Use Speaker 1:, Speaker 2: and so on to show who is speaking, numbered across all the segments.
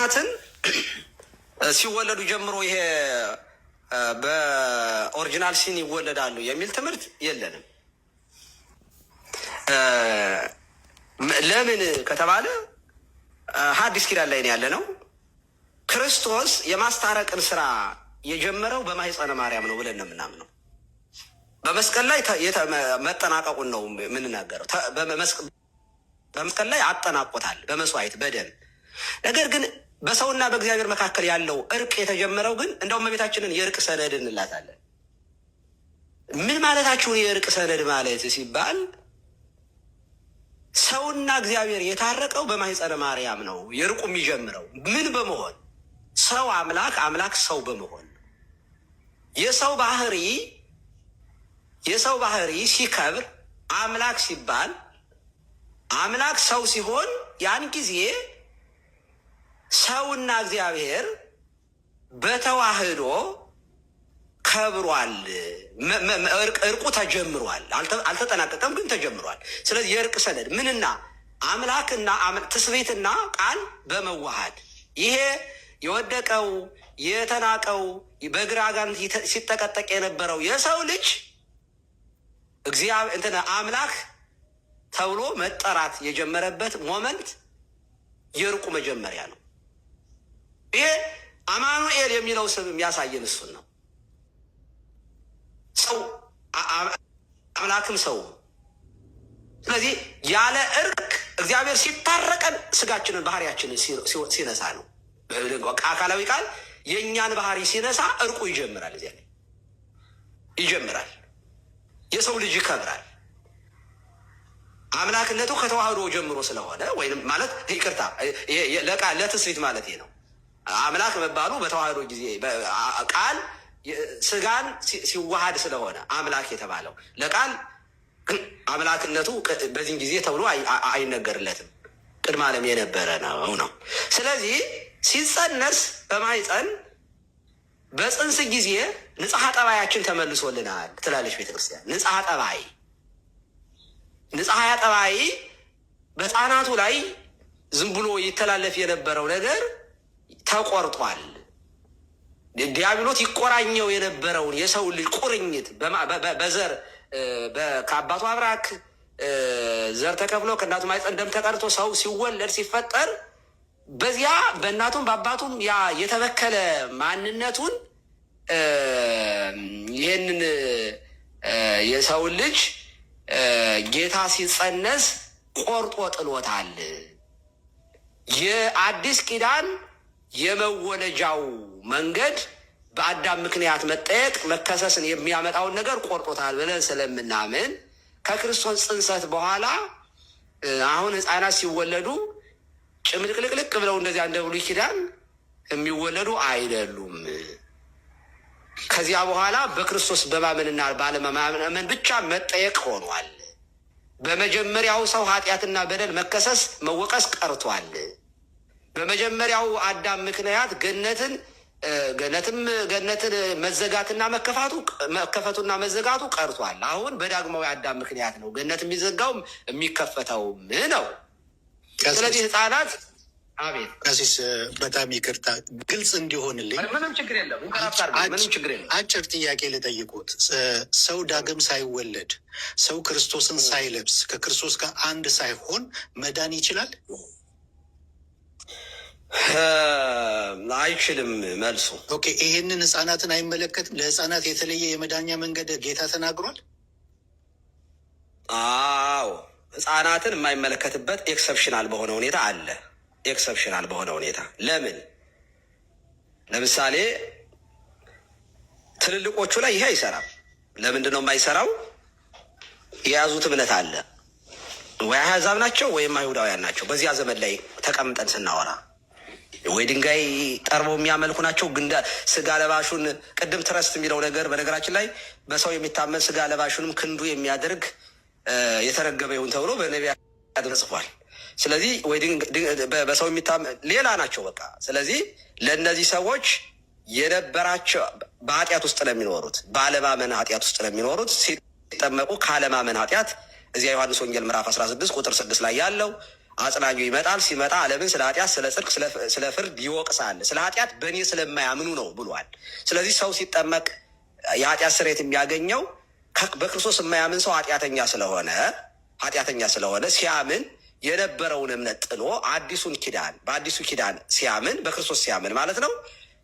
Speaker 1: ህፃናትን ሲወለዱ ጀምሮ ይሄ በኦሪጂናል ሲን ይወለዳሉ የሚል ትምህርት የለንም። ለምን ከተባለ ሐዲስ ኪዳን ላይ ያለ ነው። ክርስቶስ የማስታረቅን ስራ የጀመረው በማህፀነ ማርያም ነው ብለን ነው የምናምነው። በመስቀል ላይ መጠናቀቁን ነው የምንናገረው። በመስቀል ላይ አጠናቆታል በመስዋዕት በደም። ነገር ግን በሰውና በእግዚአብሔር መካከል ያለው እርቅ የተጀመረው ግን እንደውም እመቤታችንን የእርቅ ሰነድ እንላታለን። ምን ማለታችሁን? የእርቅ ሰነድ ማለት ሲባል ሰውና እግዚአብሔር የታረቀው በማህፀነ ማርያም ነው። የእርቁ የሚጀምረው ምን በመሆን ሰው አምላክ፣ አምላክ ሰው በመሆን የሰው ባህሪ ሲከብር አምላክ ሲባል አምላክ ሰው ሲሆን ያን ጊዜ ሰውና እግዚአብሔር በተዋህዶ ከብሯል። እርቁ ተጀምሯል። አልተጠናቀቀም፣ ግን ተጀምሯል። ስለዚህ የእርቅ ሰነድ ምንና አምላክና ትስብእትና ቃል በመዋሃድ ይሄ የወደቀው የተናቀው በግራ አጋንንት ሲጠቀጠቅ የነበረው የሰው ልጅ እግዚአብሔር አምላክ ተብሎ መጠራት የጀመረበት ሞመንት የእርቁ መጀመሪያ ነው። ይሄ አማኑኤል የሚለው ስም የሚያሳየን እሱን ነው። ሰው አምላክም ሰው። ስለዚህ ያለ እርቅ እግዚአብሔር ሲታረቀን ስጋችንን ባህሪያችንን ሲነሳ ነው። አካላዊ ቃል የእኛን ባህሪ ሲነሳ እርቁ ይጀምራል። እዚያ ላይ ይጀምራል። የሰው ልጅ ይከብራል። አምላክነቱ ከተዋህዶ ጀምሮ ስለሆነ ወይም ማለት ይቅርታ ለትስብእት ማለት ነው። አምላክ መባሉ በተዋህዶ ጊዜ ቃል ስጋን ሲዋሃድ ስለሆነ አምላክ የተባለው ለቃል አምላክነቱ በዚህን ጊዜ ተብሎ አይነገርለትም። ቅድመ ዓለም የነበረ ነው። ስለዚህ ሲጸነስ በማይፀን በፅንስ ጊዜ ንጽሐ ጠባያችን ተመልሶልናል ትላለች ቤተክርስቲያን። ንጽሐ ጠባይ በሕፃናቱ ላይ ዝም ብሎ ይተላለፍ የነበረው ነገር ተቆርጧል። ዲያብሎስ ይቆራኘው የነበረውን የሰው ልጅ ቁርኝት በዘር ከአባቱ አብራክ ዘር ተከፍሎ ከእናቱ ማኅፀን ደም ተቀድቶ ሰው ሲወለድ ሲፈጠር በዚያ በእናቱም በአባቱም ያ የተበከለ ማንነቱን ይህንን የሰውን ልጅ ጌታ ሲጸነስ ቆርጦ ጥሎታል። የአዲስ ኪዳን የመወለጃው መንገድ በአዳም ምክንያት መጠየቅ መከሰስን የሚያመጣውን ነገር ቆርጦታል ብለን ስለምናምን ከክርስቶስ ጽንሰት በኋላ አሁን ሕፃናት ሲወለዱ ጭምልቅልቅልቅ ብለው እንደዚያ እንደ ብሉይ ኪዳን የሚወለዱ አይደሉም። ከዚያ በኋላ በክርስቶስ በማመንና ባለማመን ብቻ መጠየቅ ሆኗል። በመጀመሪያው ሰው ኃጢአትና በደል መከሰስ መወቀስ ቀርቷል። በመጀመሪያው አዳም ምክንያት ገነትን መዘጋትና መከፈቱና መዘጋቱ ቀርቷል። አሁን በዳግማዊ አዳም ምክንያት ነው ገነት የሚዘጋውም የሚከፈተውም ነው። ስለዚህ ህፃናት አቤት
Speaker 2: ቀሲስ በጣም ይቅርታ ግልጽ እንዲሆንልኝ
Speaker 1: ምንም ችግር የለም።
Speaker 2: አጭር ጥያቄ ልጠይቁት። ሰው ዳግም ሳይወለድ ሰው ክርስቶስን ሳይለብስ ከክርስቶስ ጋር አንድ ሳይሆን መዳን ይችላል?
Speaker 1: አይችልም መልሱ።
Speaker 2: ኦኬ፣ ይሄንን ህፃናትን አይመለከትም? ለህፃናት የተለየ የመዳኛ መንገድ ጌታ ተናግሯል?
Speaker 1: አዎ፣ ህፃናትን የማይመለከትበት ኤክሰፕሽናል በሆነ ሁኔታ አለ። ኤክሰፕሽናል በሆነ ሁኔታ ለምን? ለምሳሌ ትልልቆቹ ላይ ይሄ አይሰራም። ለምንድን ነው የማይሰራው? የያዙት እምነት አለ። ወይ አሕዛብ ናቸው ወይም አይሁዳውያን ናቸው። በዚያ ዘመን ላይ ተቀምጠን ስናወራ ወይ ድንጋይ ጠርበው የሚያመልኩ ናቸው። ስጋ ለባሹን ቅድም ትረስት የሚለው ነገር በነገራችን ላይ በሰው የሚታመን ስጋ ለባሹንም ክንዱ የሚያደርግ የተረገመ ይሁን ተብሎ በነቢያት ተጽፏል። ስለዚህ ወይ በሰው የሚታመን ሌላ ናቸው በቃ። ስለዚህ ለእነዚህ ሰዎች የነበራቸው በኃጢአት ውስጥ ለሚኖሩት ባለማመን ኃጢአት ውስጥ ለሚኖሩት ሲጠመቁ ካለማመን ኃጢአት እዚያ ዮሐንስ ወንጌል ምዕራፍ 16 ቁጥር 6 ላይ ያለው አጽናኙ ይመጣል። ሲመጣ ዓለምን ስለ ኃጢአት፣ ስለ ጽድቅ፣ ስለ ፍርድ ይወቅሳል። ስለ ኃጢአት በእኔ ስለማያምኑ ነው ብሏል። ስለዚህ ሰው ሲጠመቅ የኃጢአት ስርየት የሚያገኘው በክርስቶስ የማያምን ሰው ኃጢአተኛ ስለሆነ ሲያምን የነበረውን እምነት ጥሎ በአዲሱ ኪዳን ሲያምን፣ በክርስቶስ ሲያምን ማለት ነው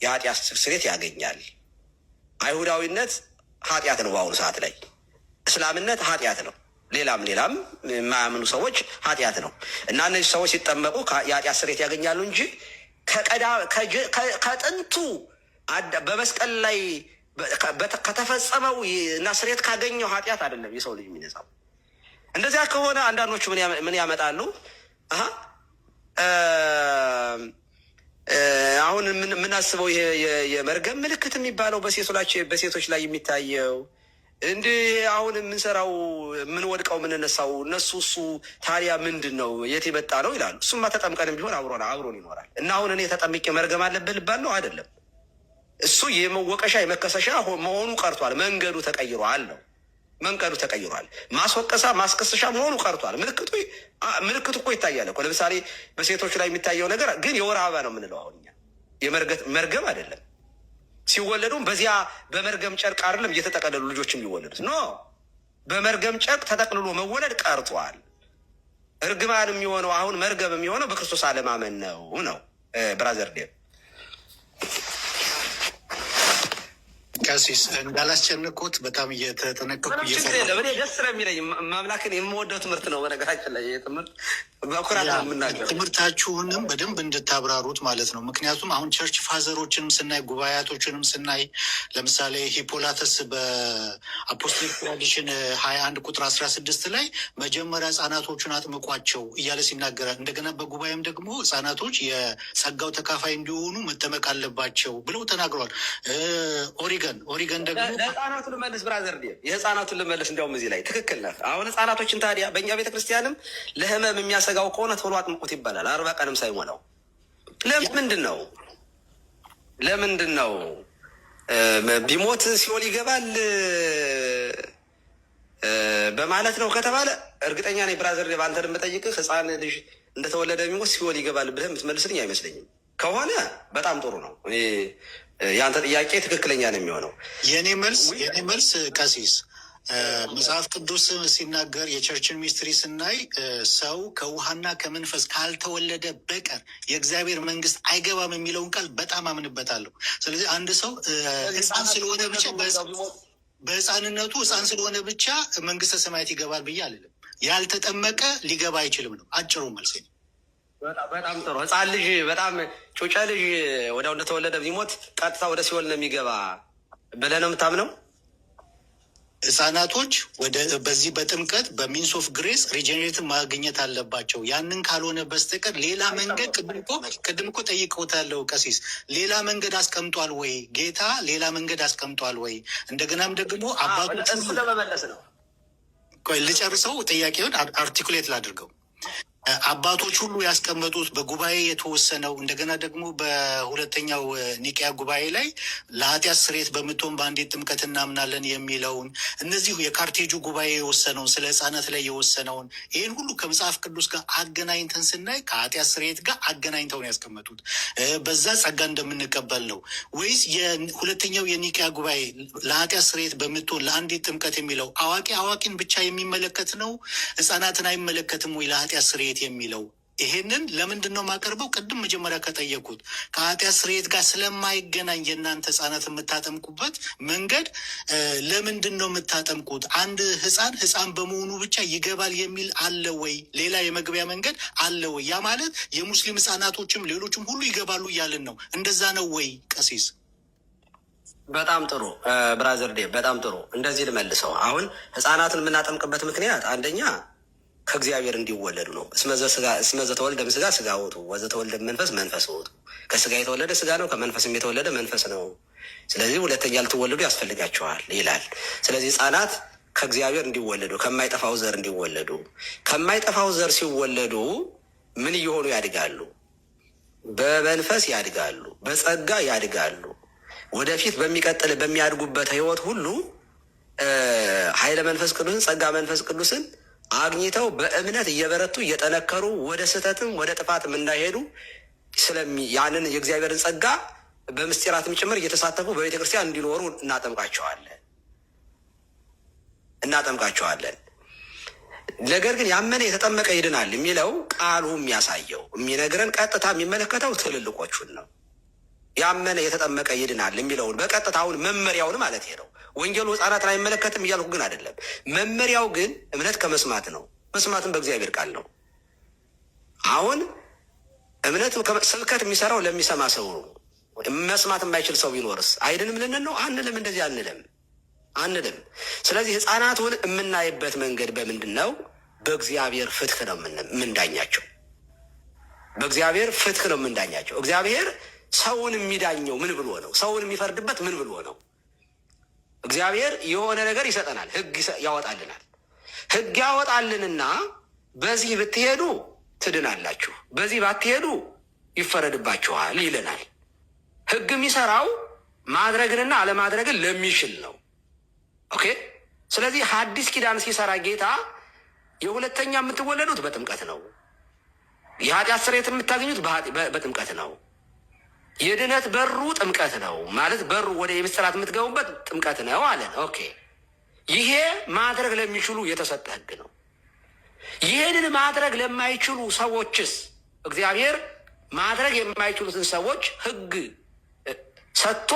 Speaker 1: የኃጢአት ስርየት ያገኛል። አይሁዳዊነት ኃጢአት ነው። በአሁኑ ሰዓት ላይ እስላምነት ኃጢአት ነው። ሌላም የማያምኑ ሰዎች ኃጢአት ነው እና እነዚህ ሰዎች ሲጠመቁ የኃጢአት ስርየት ያገኛሉ እንጂ ከጥንቱ በመስቀል ላይ ከተፈጸመው እና ስርየት ካገኘው ኃጢአት አይደለም የሰው ልጅ የሚነጻው። እንደዚያ ከሆነ አንዳንዶቹ ምን ያመጣሉ? አሁን የምናስበው ይሄ የመርገም ምልክት የሚባለው በሴቶች ላይ የሚታየው እንዲህ አሁን የምንሰራው የምንወድቀው የምንነሳው እሱ ታዲያ ምንድን ነው? የት የመጣ ነው ይላሉ። እሱማ ተጠምቀንም ቢሆን አብሮን ይኖራል እና አሁን እኔ ተጠምቄ መርገም አለብህ ልባል ነው አይደለም። እሱ የመወቀሻ የመከሰሻ መሆኑ ቀርቷል። መንገዱ ተቀይሯል። ማስከሰሻ መሆኑ ቀርቷል። ምልክቱ እኮ ይታያል እኮ። ለምሳሌ በሴቶች ላይ የሚታየው ነገር ግን የወር አበባ ነው የምንለው አሁን እኛ። መርገም አይደለም። ሲወለዱም በዚያ በመርገም ጨርቅ አይደለም እየተጠቀለሉ ልጆች የሚወለዱት ኖ፣ በመርገም ጨርቅ ተጠቅልሎ መወለድ ቀርቷል። እርግማን የሚሆነው አሁን መርገም የሚሆነው በክርስቶስ አለማመን ነው። ብራዘር ዴ
Speaker 2: ቀሲስ እንዳላስጨንቆት በጣም እየተጠነቀቁ
Speaker 1: ችግር የለም። እኔ ደስ ስለሚለኝ ማምላክን የምወደው ትምህርት ነው። በነገራችን ላይ ትምህርት በኩራት ነው የምናገረው። ትምህርታችሁንም
Speaker 2: በደንብ እንድታብራሩት ማለት ነው። ምክንያቱም አሁን ቸርች ፋዘሮችንም ስናይ፣ ጉባኤያቶችንም ስናይ ለምሳሌ ሂፖላተስ በአፖስቶሊክ ትራዲሽን 21 ቁጥር 16 ላይ መጀመሪያ ህጻናቶቹን አጥምቋቸው እያለ ሲናገራል። እንደገና በጉባኤም ደግሞ ህጻናቶች የጸጋው ተካፋይ እንዲሆኑ መጠመቅ አለባቸው ብለው ተናግረዋል። ኦሪገን ደግሞ
Speaker 1: ለህፃናቱን ልመልስ ብራዘር፣ የህፃናቱን ልመልስ። እንዲያውም እዚህ ላይ ትክክል ነህ። አሁን ህፃናቶችን ታዲያ በእኛ ቤተክርስቲያንም ለህመም የሚያሰጋው ከሆነ ቶሎ አጥምቁት ይባላል። 40 ቀንም ሳይሞላው ለምንድን ነው ቢሞት ሲኦል ይገባል በማለት ነው ከተባለ እርግጠኛ ነኝ ብራዘር፣ በአንተን የምጠይቅህ ህፃን ልጅ እንደተወለደ ቢሞት ሲኦል ይገባል ብለህ የምትመልስልኝ አይመስለኝም። ከሆነ በጣም ጥሩ ነው። እኔ የአንተ ጥያቄ ትክክለኛ ነው የሚሆነው።
Speaker 2: የእኔ መልስ ቀሲስ መጽሐፍ ቅዱስ ሲናገር የቸርችን ሚስትሪ ስናይ ሰው ከውሃና ከመንፈስ ካልተወለደ በቀር የእግዚአብሔር መንግስት አይገባም የሚለውን ቃል በጣም አምንበታለሁ። ስለዚህ አንድ ሰው ህፃን ስለሆነ ብቻ በህፃንነቱ ህፃን ስለሆነ ብቻ መንግስተ ሰማያት ይገባል ብዬ አልልም። ያልተጠመቀ ሊገባ አይችልም ነው አጭሩ መልስ።
Speaker 1: በጣም ጥሩ። ህፃን ልጅ በጣም ጩጨ ልጅ ወዲያው እንደተወለደ ቢሞት ቀጥታ ወደ ሲኦል ነው የሚገባ ብለህ ነው የምታምነው?
Speaker 2: ህጻናቶች በዚህ በጥምቀት በሚንስ ኦፍ ግሬስ ሪጀኔሬት ማግኘት አለባቸው። ያንን ካልሆነ በስተቀር ሌላ መንገድ ቅድም እኮ ጠይቀውታለሁ ቀሲስ፣ ሌላ መንገድ አስቀምጧል ወይ ጌታ? ሌላ መንገድ አስቀምጧል ወይ? እንደገናም ደግሞ አባቶች
Speaker 1: ለመመለስ ነው።
Speaker 2: ቆይ ልጨርሰው፣ ጥያቄውን አርቲኩሌት ላድርገው። አባቶች ሁሉ ያስቀመጡት በጉባኤ የተወሰነው እንደገና ደግሞ በሁለተኛው ኒቅያ ጉባኤ ላይ ለኃጢአት ስርየት በምትሆን በአንዲት ጥምቀት እናምናለን የሚለውን እነዚሁ የካርቴጁ ጉባኤ የወሰነውን ስለ ህፃናት ላይ የወሰነውን ይህን ሁሉ ከመጽሐፍ ቅዱስ ጋር አገናኝተን ስናይ ከኃጢአት ስርየት ጋር አገናኝተውን ያስቀመጡት በዛ ጸጋ እንደምንቀበል ነው ወይስ የሁለተኛው የኒቅያ ጉባኤ ለኃጢአት ስርየት በምትሆን ለአንዲት ጥምቀት የሚለው አዋቂን ብቻ የሚመለከት ነው? ህፃናትን አይመለከትም ወይ ለኃጢአት ስርየት የሚለው? ይሄንን ለምንድን ነው የማቀርበው? ቅድም መጀመሪያ ከጠየቁት ከኃጢአት ስርየት ጋር ስለማይገናኝ የእናንተ ህፃናት የምታጠምቁበት መንገድ ለምንድን ነው የምታጠምቁት? አንድ ህፃን በመሆኑ ብቻ ይገባል የሚል አለ ወይ? ሌላ የመግቢያ መንገድ አለ ወይ? ያ ማለት የሙስሊም ህፃናቶችም ሌሎችም ሁሉ ይገባሉ እያልን ነው። እንደዛ ነው ወይ ቀሲስ?
Speaker 1: በጣም ጥሩ ብራዘር ዴ፣ በጣም ጥሩ። እንደዚህ ልመልሰው። አሁን ህፃናትን የምናጠምቅበት ምክንያት አንደኛ ከእግዚአብሔር እንዲወለዱ ነው። እስመ ዘተወልደ እምሥጋ ሥጋ ውእቱ ወዘተወልደ እምመንፈስ መንፈስ ውእቱ። ከስጋ የተወለደ ስጋ ነው፣ ከመንፈስም የተወለደ መንፈስ ነው። ስለዚህ ሁለተኛ ልትወለዱ ያስፈልጋቸዋል ይላል። ስለዚህ ህፃናት ከእግዚአብሔር እንዲወለዱ፣ ከማይጠፋው ዘር እንዲወለዱ፣ ከማይጠፋው ዘር ሲወለዱ ምን እየሆኑ ያድጋሉ? በመንፈስ ያድጋሉ፣ በጸጋ ያድጋሉ። ወደፊት በሚያድጉበት ህይወት ሁሉ ኃይለ መንፈስ ቅዱስን፣ ጸጋ መንፈስ ቅዱስን አግኝተው በእምነት እየበረቱ እየጠነከሩ ወደ ስህተትም ወደ ጥፋትም እንዳይሄዱ ያንን የእግዚአብሔርን ጸጋ በምስጢራትም ጭምር እየተሳተፉ በቤተ ክርስቲያን እንዲኖሩ እናጠምቃቸዋለን። ነገር ግን ያመነ የተጠመቀ ይድናል የሚለው ቃሉ የሚያሳየው የሚነግረን ቀጥታ የሚመለከተው ትልልቆቹን ነው። ያመነ የተጠመቀ ይድናል የሚለውን በቀጥታውን መመሪያውን ማለት ነው። ወንጌሉ ሕፃናትን አይመለከትም እያልኩ ግን አይደለም። መመሪያው ግን እምነት ከመስማት ነው፣ መስማትም በእግዚአብሔር ቃል ነው። አሁን እምነት ስብከት የሚሰራው ለሚሰማ ሰው ነው። መስማት የማይችል ሰው ቢኖርስ አይድንም ልንል ነው? አንልም። እንደዚህ አንልም። ስለዚህ ሕፃናቱን የምናይበት መንገድ በምንድን ነው? በእግዚአብሔር ፍትህ ነው የምንዳኛቸው። በእግዚአብሔር ፍትህ ነው የምንዳኛቸው። እግዚአብሔር ሰውን የሚዳኘው ምን ብሎ ነው? ሰውን የሚፈርድበት ምን ብሎ ነው? እግዚአብሔር የሆነ ነገር ይሰጠናል፣ ህግ ያወጣልናል። ህግ ያወጣልንና በዚህ ብትሄዱ ትድናላችሁ፣ በዚህ ባትሄዱ ይፈረድባችኋል ይለናል። ህግ የሚሰራው ማድረግንና አለማድረግን ለሚችል ነው። ኦኬ። ስለዚህ ሐዲስ ኪዳን ሲሰራ ጌታ የሁለተኛ የምትወለዱት በጥምቀት ነው፣ የኃጢአት ስርየት የምታገኙት በጥምቀት ነው፣ የድነት በሩ ጥምቀት ነው ማለት በሩ ወደ የምስጢራት የምትገቡበት ጥምቀት ነው አለን። ኦኬ። ይሄ ማድረግ ለሚችሉ የተሰጠ ህግ ነው። ይሄንን ማድረግ ለማይችሉ ሰዎችስ እግዚአብሔር ማድረግ የማይችሉትን ሰዎች ህግ ሰጥቶ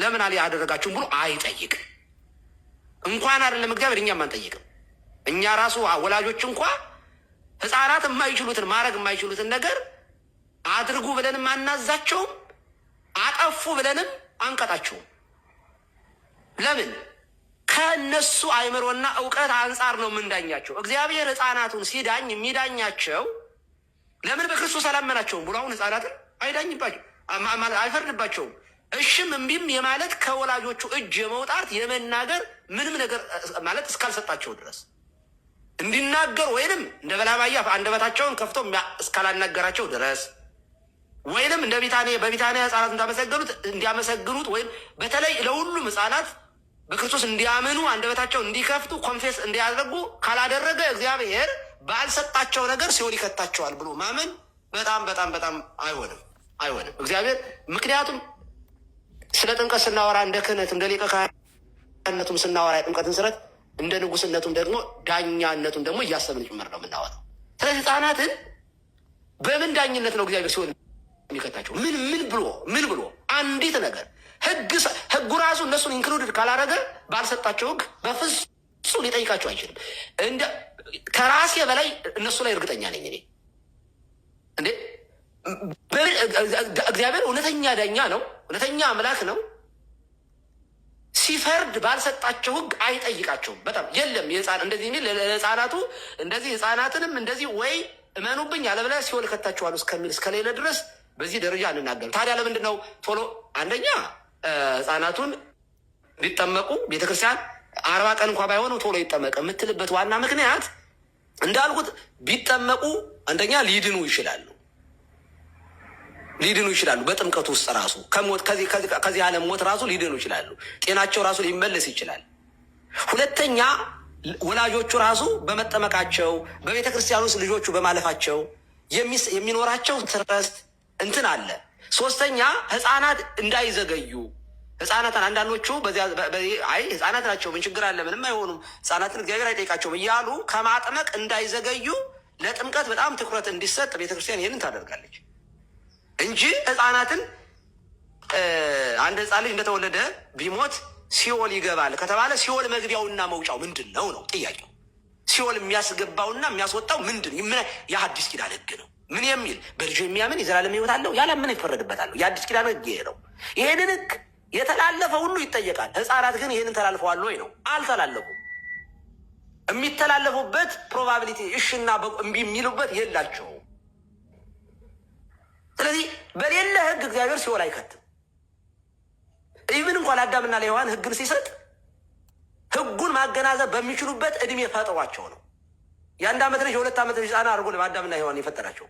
Speaker 1: ለምን ያደረጋችሁም ብሎ አይጠይቅም። እንኳን አይደለም እግዚአብሔር እኛም አንጠይቅም። እኛ ራሱ ወላጆች እንኳ ህፃናት የማይችሉትን ማድረግ የማይችሉትን ነገር አድርጉ ብለንም አናዛቸውም፣ አጠፉ ብለንም አንቀጣቸውም። ለምን? ከእነሱ አይምሮና እውቀት አንጻር ነው የምንዳኛቸው። እግዚአብሔር ህፃናቱን ሲዳኝ የሚዳኛቸው ለምን? በክርስቶስ አላመናቸውም ብሎ አሁን ህፃናትን አይፈርድባቸውም። እሽም እምቢም የማለት ከወላጆቹ እጅ የመውጣት የመናገር ምንም ነገር ማለት እስካልሰጣቸው ድረስ እንዲናገር ወይንም እንደ በላባያ አንደበታቸውን ከፍቶ እስካላናገራቸው ድረስ ወይንም እንደ በቢታንያ ህፃናት እንዲያመሰግኑት ወይም በተለይ ለሁሉም ህፃናት በክርስቶስ እንዲያምኑ አንደበታቸውን እንዲከፍቱ ኮንፌስ እንዲያደርጉ ካላደረገ እግዚአብሔር ባልሰጣቸው ነገር ሲኦል ይከታቸዋል ብሎ ማመን በጣም በጣም በጣም አይሆንም እግዚአብሔር። ምክንያቱም ስለ ጥምቀት ስናወራ እንደ ክህነት እንደ ሊቀ ካህንነቱም ስናወራ የጥምቀትን ስርዓት እንደ ንጉስነቱም ደግሞ ዳኛነቱም ደግሞ እያሰብን ጭምር ነው የምናወራው። ስለዚህ ህፃናትን በምን ዳኝነት ነው እግዚአብሔር ሲሆን የሚከታቸው? ምን ብሎ አንዲት ነገር ህጉ ራሱ እነሱን ኢንክሉድድ ካላደረገ ባልሰጣቸው ህግ በፍጹም ሊጠይቃቸው አይችልም። ከራሴ በላይ እነሱ ላይ እርግጠኛ ነኝ እኔ። እንዴ እግዚአብሔር እውነተኛ ዳኛ ነው፣ እውነተኛ አምላክ ነው። ሲፈርድ ባልሰጣቸው ህግ አይጠይቃቸውም። በጣም የለም እንደዚህ የሚል ለህፃናቱ እንደዚህ ህፃናትንም እንደዚህ ወይ እመኑብኝ አለበለዚያ ሲኦል እከታቸዋለሁ እስከሚል እስከሌለ ድረስ በዚህ ደረጃ አንናገርም። ታዲያ ለምንድን ነው ቶሎ አንደኛ ህፃናቱን ሊጠመቁ ቤተክርስቲያን 40 ቀን እንኳ ባይሆኑ ቶሎ ይጠመቅ የምትልበት ዋና ምክንያት እንዳልኩት ቢጠመቁ አንደኛ ሊድኑ ይችላሉ። በጥምቀቱ ውስጥ ራሱ ከዚህ ዓለም ሞት ራሱ ሊድኑ ይችላሉ። ጤናቸው ራሱ ሊመለስ ይችላል። ሁለተኛ ወላጆቹ ራሱ በመጠመቃቸው በቤተ ክርስቲያን ውስጥ ልጆቹ በማለፋቸው የሚኖራቸው ትረስት እንትን አለ። ሶስተኛ ህፃናት እንዳይዘገዩ ህፃናትን አንዳንዶቹ ህፃናት ናቸው ምን ችግር አለ ምንም አይሆኑም ህፃናትን እግዚአብሔር አይጠይቃቸውም እያሉ ከማጥመቅ እንዳይዘገዩ ለጥምቀት በጣም ትኩረት እንዲሰጥ ቤተክርስቲያን ይህንን ታደርጋለች እንጂ ህፃናትን አንድ ህፃን ልጅ እንደተወለደ ቢሞት ሲኦል ይገባል ከተባለ ሲኦል መግቢያውና መውጫው ምንድን ነው ነው ጥያቄው። ሲኦል የሚያስገባውና የሚያስወጣው ምንድን? የሐዲስ ኪዳን ህግ ነው። ምን የሚል? በልጁ የሚያምን የዘላለም ህይወት አለው፣ ያላመነ ይፈረድበታል። የሐዲስ ኪዳን ህግ ይሄ ነው። ይሄንን ህግ የተላለፈ ሁሉ ይጠየቃል። ህፃናት ግን ይህንን ተላልፈዋል ወይ ነው? አልተላለፉም። የሚተላለፉበት ፕሮባቢሊቲ እሽና እምቢ የሚሉበት የላቸውም። ስለዚህ በሌለ ህግ እግዚአብሔር ሲኦል አይከትም። ኢቭን እንኳን ለአዳምና ለሔዋን ህግን ሲሰጥ ህጉን ማገናዘብ በሚችሉበት እድሜ ፈጥሯቸው ነው። የአንድ ዓመት ልጅ የሁለት ዓመት ልጅ ህፃን አድርጎ ለአዳምና ሔዋን የፈጠራቸው።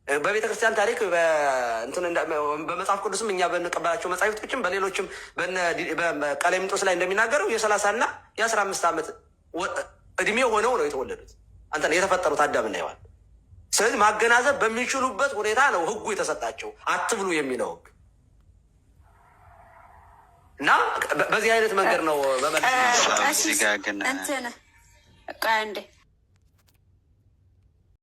Speaker 1: በቤተ ክርስቲያን ታሪክ በመጽሐፍ ቅዱስም እኛ በንቀበላቸው መጻሕፍቶችም በሌሎችም በቀሌምንጦስ ላይ እንደሚናገረው የ30 እና የ15 ዓመት እድሜ ሆነው ነው የተወለዱት አንተ የተፈጠሩት አዳምና ሔዋን። ስለዚህ ማገናዘብ በሚችሉበት ሁኔታ ነው ህጉ የተሰጣቸው አትብሉ የሚለው ህግ እና በዚህ አይነት መንገድ ነው በመለስ